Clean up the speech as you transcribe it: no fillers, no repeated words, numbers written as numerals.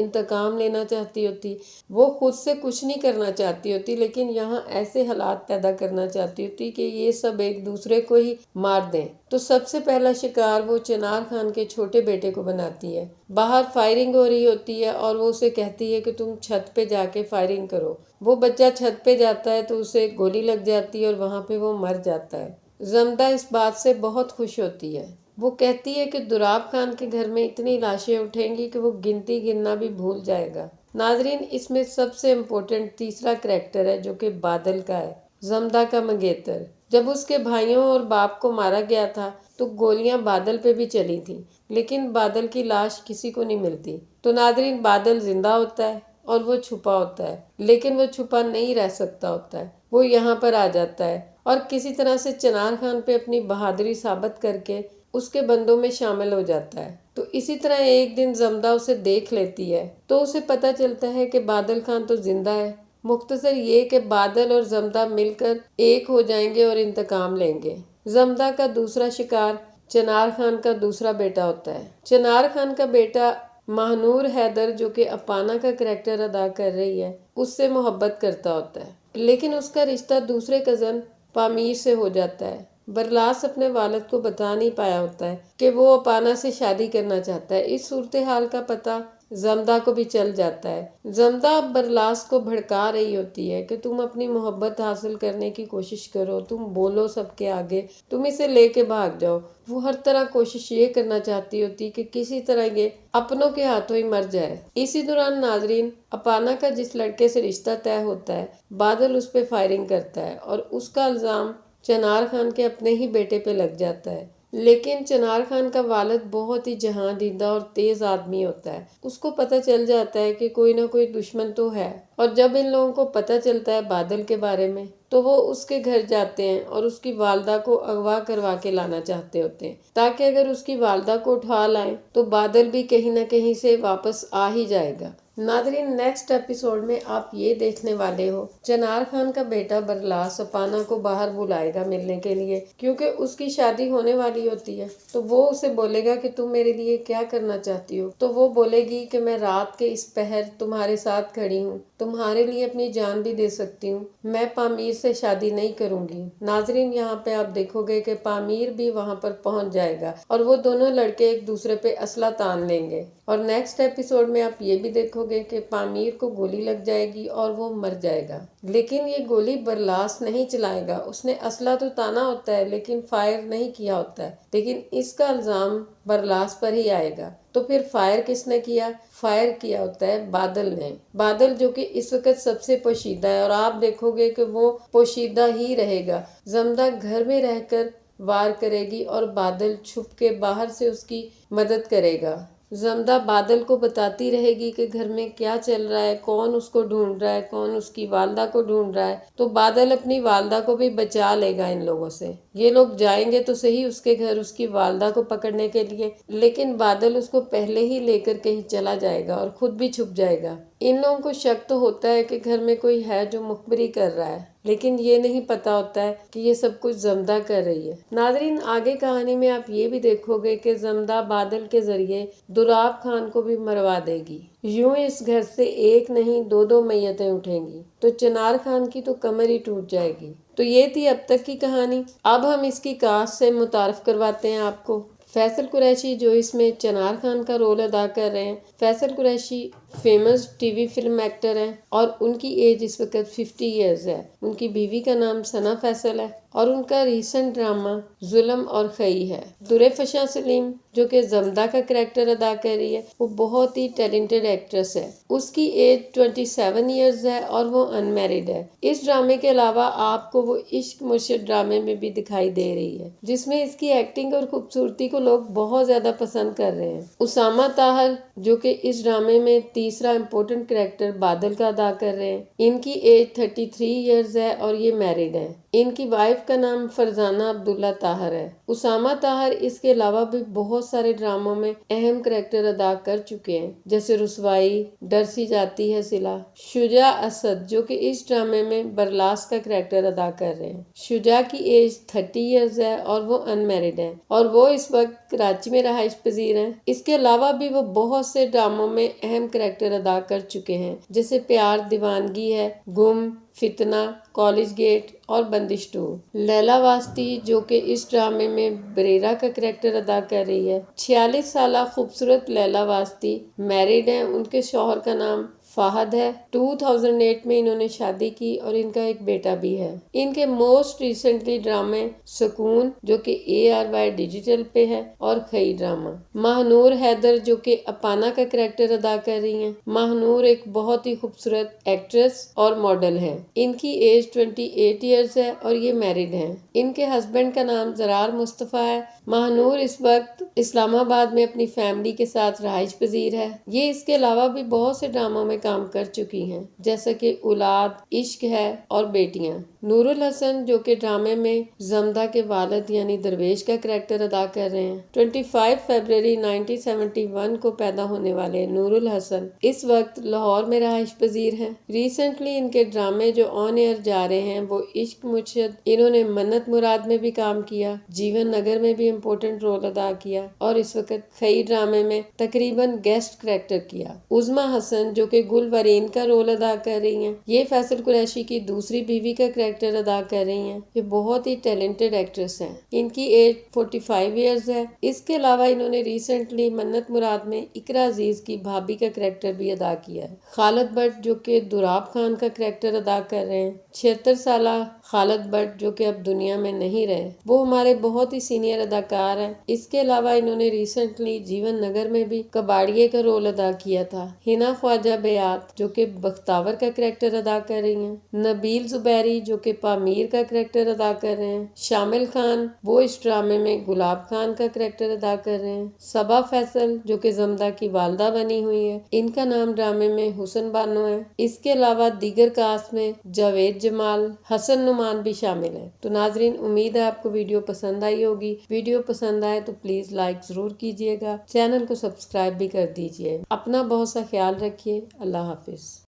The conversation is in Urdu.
انتقام لینا چاہتی ہوتی، وہ خود سے کچھ نہیں کرنا چاہتی ہوتی، لیکن یہاں ایسے حالات پیدا کرنا چاہتی ہوتی کہ یہ سب ایک دوسرے کو ہی مار دیں۔ تو سب سے پہلا شکار وہ چنار خان کے چھوٹے بیٹے کو بناتی ہے۔ باہر فائرنگ ہو رہی ہوتی ہے اور وہ اسے کہتی ہے کہ تم چھت پہ جا کے فائرنگ کرو۔ وہ بچہ چھت پہ جاتا ہے تو اسے گولی لگ جاتی ہے اور وہاں پہ وہ مر جاتا ہے۔ زمدہ اس بات سے بہت خوش ہوتی ہے۔ وہ کہتی ہے کہ دراب خان کے گھر میں اتنی لاشیں اٹھیں گی کہ وہ گنتی گننا بھی بھول جائے گا۔ ناظرین، اس میں سب سے امپورٹنٹ تیسرا کریکٹر ہے جو کہ بادل کا ہے، زمدہ کا منگیتر۔ جب اس کے بھائیوں اور باپ کو مارا گیا تھا تو گولیاں بادل پہ بھی چلی تھیں، لیکن بادل کی لاش کسی کو نہیں ملتی۔ تو ناظرین، بادل زندہ ہوتا ہے اور وہ چھپا ہوتا ہے، لیکن وہ چھپا نہیں رہ سکتا ہوتا ہے۔ وہ یہاں پر آ جاتا ہے اور کسی طرح سے چنار خان پہ اپنی بہادری ثابت کر کے اس کے بندوں میں شامل ہو جاتا ہے۔ تو اسی طرح ایک دن زمدہ اسے دیکھ لیتی ہے تو اسے پتہ چلتا ہے کہ بادل خان تو زندہ ہے۔ مختصر یہ کہ بادل اور زمدہ مل کر ایک ہو جائیں گے اور انتقام لیں گے۔ زمدہ کا دوسرا شکار چنار خان کا دوسرا بیٹا ہوتا ہے۔ چنار خان کا بیٹا ماہنور حیدر، جو کہ اپانا کا کریکٹر ادا کر رہی ہے، اس سے محبت کرتا ہوتا ہے، لیکن اس کا رشتہ دوسرے کزن پامیر سے ہو جاتا ہے۔ برلاس اپنے والد کو بتا نہیں پایا ہوتا ہے کہ وہ اپانا سے شادی کرنا چاہتا ہے۔ اس صورتحال کا پتہ زمدہ کو بھی چل جاتا ہے۔ زمدہ اب برلاس کو بھڑکا رہی ہوتی ہے کہ تم اپنی محبت حاصل کرنے کی کوشش کرو، تم بولو سب کے آگے، تم اسے لے کے بھاگ جاؤ۔ وہ ہر طرح کوشش یہ کرنا چاہتی ہوتی کہ کسی طرح یہ اپنوں کے ہاتھوں ہی مر جائے۔ اسی دوران ناظرین، اپانا کا جس لڑکے سے رشتہ طے ہوتا ہے، بادل اس پہ فائرنگ کرتا ہے اور اس کا الزام چنار خان کے اپنے ہی بیٹے پہ لگ جاتا ہے۔ لیکن چنار خان کا والد بہت ہی جہاں دیدہ اور تیز آدمی ہوتا ہے۔ اس کو پتہ چل جاتا ہے کہ کوئی نہ کوئی دشمن تو ہے، اور جب ان لوگوں کو پتہ چلتا ہے بادل کے بارے میں تو وہ اس کے گھر جاتے ہیں اور اس کی والدہ کو اغوا کروا کے لانا چاہتے ہوتے ہیں، تاکہ اگر اس کی والدہ کو اٹھا لائیں تو بادل بھی کہیں نہ کہیں سے واپس آ ہی جائے گا۔ ناظرین، نیکسٹ ایپیسوڈ میں آپ یہ دیکھنے والے ہو چنار خان کا بیٹا برلاس اپانا کو باہر بلائے گا ملنے کے لیے، کیونکہ اس کی شادی ہونے والی ہوتی ہے۔ تو وہ اسے بولے گا کہ تم میرے لیے کیا کرنا چاہتی ہو؟ تو وہ بولے گی کہ میں رات کے اس پہر تمہارے ساتھ کھڑی ہوں، تمہارے لیے اپنی جان بھی دے سکتی ہوں، میں پامیر سے شادی نہیں کروں گی۔ ناظرین، یہاں پہ آپ دیکھو گے کہ پامیر بھی وہاں پر پہنچ جائے گا اور وہ دونوں لڑکے ایک دوسرے پہ اسلحہ تان لیں گے۔ اور نیکسٹ ایپیسوڈ میں آپ یہ بھی دیکھو گے کہ پامیر کو گولی لگ جائے گی اور وہ مر جائے گا، لیکن یہ گولی برلاس نہیں چلائے گا۔ اس نے اسلحہ تو تانا ہوتا ہے لیکن فائر نہیں کیا ہوتا ہے، لیکن اس کا الزام برلاس پر ہی آئے گا۔ تو پھر فائر کس نے کیا؟ فائر کیا ہوتا ہے بادل نے۔ بادل جو کہ اس وقت سب سے پوشیدہ ہے، اور آپ دیکھو گے کہ وہ پوشیدہ ہی رہے گا۔ زمدہ گھر میں رہ کر وار کرے گی اور بادل چھپ کے باہر سے اس کی مدد کرے گا۔ زمدہ بادل کو بتاتی رہے گی کہ گھر میں کیا چل رہا ہے، کون اس کو ڈھونڈ رہا ہے، کون اس کی والدہ کو ڈھونڈ رہا ہے۔ تو بادل اپنی والدہ کو بھی بچا لے گا ان لوگوں سے۔ یہ لوگ جائیں گے تو صحیح اس کے گھر اس کی والدہ کو پکڑنے کے لیے، لیکن بادل اس کو پہلے ہی لے کر کہیں چلا جائے گا اور خود بھی چھپ جائے گا۔ ان لوگوں کو شک تو ہوتا ہے کہ گھر میں کوئی ہے جو مخبری کر رہا ہے، لیکن یہ نہیں پتا ہوتا ہے کہ یہ سب کچھ زمدہ کر رہی ہے۔ ناظرین، آگے کہانی میں آپ یہ بھی دیکھو گے کہ زمدہ بادل کے ذریعے دراب خان کو بھی مروا دے گی۔ یوں اس گھر سے ایک نہیں دو میتیں اٹھیں گی تو چنار خان کی تو کمر ہی ٹوٹ جائے گی۔ تو یہ تھی اب تک کی کہانی۔ اب ہم اس کی کاسٹ سے متعارف کرواتے ہیں آپ کو۔ فیصل قریشی جو اس میں چنار خان کا رول ادا کر رہے ہیں۔ Faisal Qureshi famous T V film actor ہیں اور ان کی ایج اس وقت 50 ایئرز ہے۔ ان کی بیوی کا نام ثنا فیصل ہے اور ان کا ریسنٹ ڈرامہ ظلم اور خئی ہے۔ درے فشاں سلیم جو کہ زمدہ کا کریکٹر ادا کر رہی ہے، وہ بہت ہی ٹیلنٹڈ ایکٹریس ہے۔ اس کی ایج 27 ایئرز ہے اور وہ ان میرڈ ہے۔ اس ڈرامے کے علاوہ آپ کو وہ عشق مرشد ڈرامے میں بھی دکھائی دے رہی ہے، جس میں اس کی ایکٹنگ اور خوبصورتی کو لوگ بہت زیادہ پسند کر رہے ہیں۔ اسامہ طاہر جو کہ اس ڈرامے میں تیسرا امپورٹنٹ کریکٹر بادل کا ادا کر رہے ہیں، ان کی ایج 33 ایئرز ہے اور یہ میرڈ ہیں۔ ان کی وائف کا نام فرزانہ عبداللہ طاہر ہے۔ اسامہ طاہر اس کے علاوہ بھی بہت سارے ڈراموں میں اہم کریکٹر ادا کر چکے ہیں، جیسے رسوائی، ڈر سی جاتی ہے صلہ۔ شجاع اسد جو کہ اس ڈرامے میں برلاس کا کریکٹر ادا کر رہے ہیں۔ شجاع کی ایج 30 ایئرز ہے اور وہ ان میرڈ ہے اور وہ اس وقت کراچی میں رہائش پذیر ہیں۔ اس کے علاوہ بھی وہ بہت سے ڈراموں میں اہم کریکٹر ادا کر چکے ہیں، جیسے پیار دیوانگی ہے، گم، فتنہ، کالج گیٹ اور بندش 2۔ لیلا واسطی جو کہ اس ڈرامے میں بریرہ کا کریکٹر ادا کر رہی ہے۔ 46 سالہ خوبصورت لیلا واسطی میرڈ ہیں، ان کے شوہر کا نام فہد ہے۔ 2008 میں انہوں نے شادی کی اور ان کا ایک بیٹا بھی ہے۔ ان کے موسٹ ریسنٹلی ڈرامے سکون جو کہ ARY ڈیجیٹل پہ ہے اور خئی ڈرامہ۔ ماہنور حیدر جو کہ اپانا کا کریکٹر ادا کر رہی ہیں۔ ماہنور ایک بہت ہی خوبصورت ایکٹریس اور ماڈل ہے۔ ان کی ایج 28 ایئرز ہے اور یہ میرڈ ہیں۔ ان کے ہسبینڈ کا نام زرار مصطفیٰ ہے۔ ماہنور اس وقت اسلام آباد میں اپنی فیملی کے ساتھ رہائش پذیر ہے۔ یہ اس کے علاوہ بھی بہت سے ڈراموں میں کام کر چکی ہیں، جیسا کہ اولاد، عشق ہے اور بیٹیاں۔ نور الحسن جو کہ ڈرامے میں زمدہ کے والد یعنی درویش کا کریکٹر ادا کر رہے ہیں۔ 25 فروری 1971 کو پیدا ہونے والے نور الحسن اس وقت لاہور میں رہائش پذیر ہیں۔ ریسنٹلی ان کے ڈرامے جو آن ایئر جا رہے ہیں وہ عشق مرشد، انہوں نے منت مراد میں بھی کام کیا، جیون نگر میں بھی امپورٹنٹ رول ادا کیا اور اس وقت خئی ڈرامے میں تقریباً گیسٹ کریکٹر کیا۔ عظمیٰ حسن جو کہ گلورین کا رول ادا کر رہی ہیں، یہ فیصل قریشی کی دوسری بیوی کا کریکٹر ادا کر رہی ہیں۔ یہ بہت ہی ٹیلنٹڈ ایکٹریس ہیں۔ ان کی ایج 45 ایئرز ہے۔ اس کے علاوہ انہوں نے ریسنٹلی منت مراد میں اقرا عزیز کی بھابھی کا کریکٹر بھی ادا کیا ہے۔ خالد بٹ جو کہ دوراب خان کا کریکٹر ادا کر رہے ہیں۔ 76 سالہ خالد بٹ جو کہ اب دنیا میں نہیں رہے، وہ ہمارے بہت ہی سینئر اداکار ہیں۔ اس کے علاوہ انہوں نے ریسنٹلی جیون نگر میں بھی کباڑیے کا رول ادا کیا تھا۔ ہنا خواجہ بیات جو کہ بختاور کا کریکٹر ادا کر رہی ہیں۔ نبیل زبیری جو کہ پامیر کا کریکٹر ادا کر رہے ہیں۔ شامل خان وہ اس ڈرامے میں گلاب خان کا کریکٹر ادا کر رہے ہیں۔ صبا فیصل جو کہ زمدہ کی والدہ بنی ہوئی ہے، ان کا نام ڈرامے میں حسن بانو ہے۔ اس کے علاوہ دیگر کاسٹ میں جاوید جمال، حسن نعمان بھی شامل ہیں۔ تو ناظرین، امید ہے آپ کو ویڈیو پسند آئی ہوگی۔ ویڈیو پسند آئے تو پلیز لائک ضرور کیجیے گا، چینل کو سبسکرائب بھی کر دیجیے۔ اپنا بہت سا خیال رکھیے۔ اللہ حافظ۔